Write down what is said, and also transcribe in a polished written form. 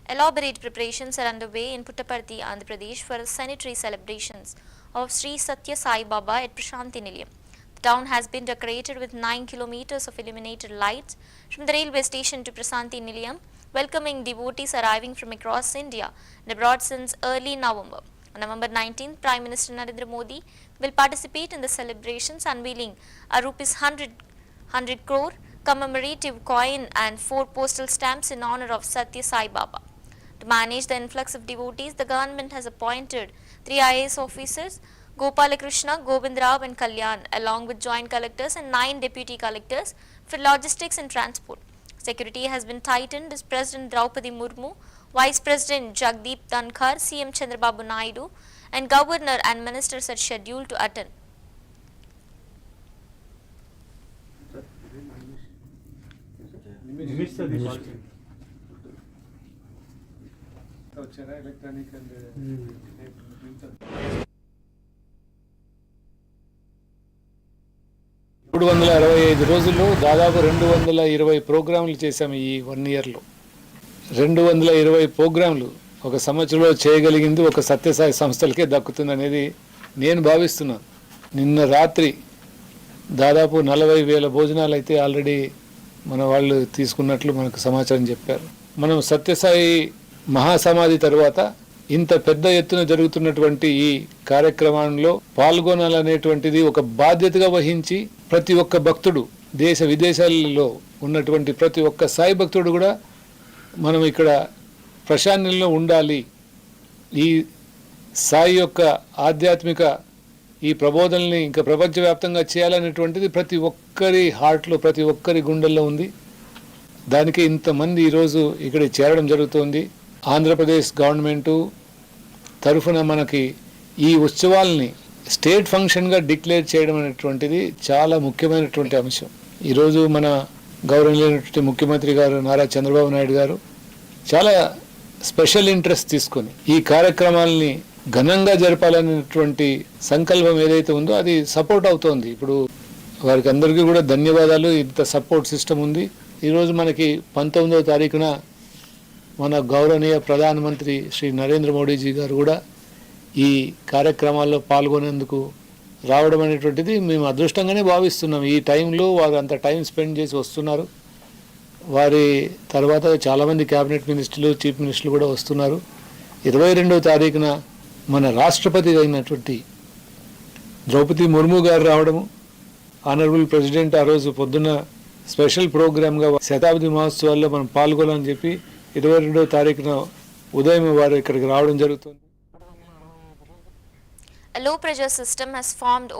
Elaborate preparations are underway in Puttaparthi, Andhra Pradesh for sanitary celebrations of Sri Satya Sai Baba at Prashanti Nilayam. The town has been decorated with 9 kilometers of illuminated lights from the railway station to Prashanti Nilayam, welcoming devotees arriving from across India and abroad since early November. On November 19th, Prime Minister Narendra Modi will participate in the celebrations, unveiling a Rs 100 crore commemorative coin and 4 postal stamps in honor of Satya Sai Baba. To manage the influx of devotees, the government has appointed 3 IAS officers, Gopalakrishna, Govindrao and Kalyan, along with joint collectors and 9 deputy collectors for logistics and transport. Security has been tightened as President Draupadi Murmu, Vice President Jagdeep Dhankar, CM Chandrababu Naidu and Governor and Ministers are scheduled to attend. మూడు 265 రోజుల్లో దాదాపు 220 ప్రోగ్రాంలు చేశాము. ఈ 1 ఇయర్లో 220 ప్రోగ్రాంలు ఒక సంవత్సరంలో చేయగలిగింది ఒక సత్యసాయి సంస్థలకే దక్కుతుందనేది నేను భావిస్తున్నాను. నిన్న రాత్రి దాదాపు 40,000 భోజనాలు అయితే ఆల్రెడీ మన వాళ్ళు తీసుకున్నట్లు మనకు సమాచారం చెప్పారు. మనం సత్యసాయి మహాసమాధి తర్వాత ఇంత పెద్ద ఎత్తున జరుగుతున్నటువంటి ఈ కార్యక్రమంలో పాల్గొనాలనేటువంటిది ఒక బాధ్యతగా వహించి ప్రతి ఒక్క భక్తుడు దేశ విదేశాలలో ఉన్నటువంటి ప్రతి ఒక్క సాయి భక్తుడు కూడా మనం ఇక్కడ ప్రశాంతంలో ఉండాలి, ఈ సాయి యొక్క ఆధ్యాత్మిక ఈ ప్రబోధనల్ని ఇంకా ప్రపంచవ్యాప్తంగా చేయాలనేటువంటిది ప్రతి ఒక్కరి హార్ట్లో ప్రతి ఒక్కరి గుండెల్లో ఉంది. దానికి ఇంతమంది ఈరోజు ఇక్కడ చేరడం జరుగుతుంది. ఆంధ్రప్రదేశ్ గవర్నమెంటు తరఫున మనకి ఈ ఉత్సవాల్ని స్టేట్ ఫంక్షన్గా డిక్లేర్ చేయడం అనేటువంటిది చాలా ముఖ్యమైనటువంటి అంశం. ఈరోజు మన గౌరవనీయులైనటువంటి ముఖ్యమంత్రి గారు నారా చంద్రబాబు నాయుడు గారు చాలా స్పెషల్ ఇంట్రెస్ట్ తీసుకొని ఈ కార్యక్రమాలని ఘనంగా జరపాలనేటువంటి సంకల్పం ఏదైతే ఉందో అది సపోర్ట్ అవుతోంది. ఇప్పుడు వారికి అందరికీ కూడా ధన్యవాదాలు. ఇంత సపోర్ట్ సిస్టమ్ ఉంది. ఈరోజు మనకి 19వ తారీఖున మన గౌరవనీయ ప్రధానమంత్రి శ్రీ నరేంద్ర మోడీజీ గారు కూడా ఈ కార్యక్రమాల్లో పాల్గొనేందుకు రావడం అనేటువంటిది మేము అదృష్టంగానే భావిస్తున్నాం. ఈ టైంలో వారు అంత టైం స్పెండ్ చేసి వస్తున్నారు. వారి తర్వాత చాలామంది క్యాబినెట్ మినిస్టర్లు, చీఫ్ మినిస్టర్లు కూడా వస్తున్నారు. 22వ తారీఖున మన రాష్ట్రపతి అయినటువంటి ద్రౌపది ముర్ము గారు రావడము, ఆనరబుల్ ప్రెసిడెంట్ ఆ రోజు పొద్దున్న స్పెషల్ ప్రోగ్రామ్గా శతాబ్ది మహోత్సవాల్లో మనం పాల్గొనాలని చెప్పి 22వ తారీఖున ఉదయం వారు ఇక్కడికి రావడం జరుగుతుంది. A low pressure system has formed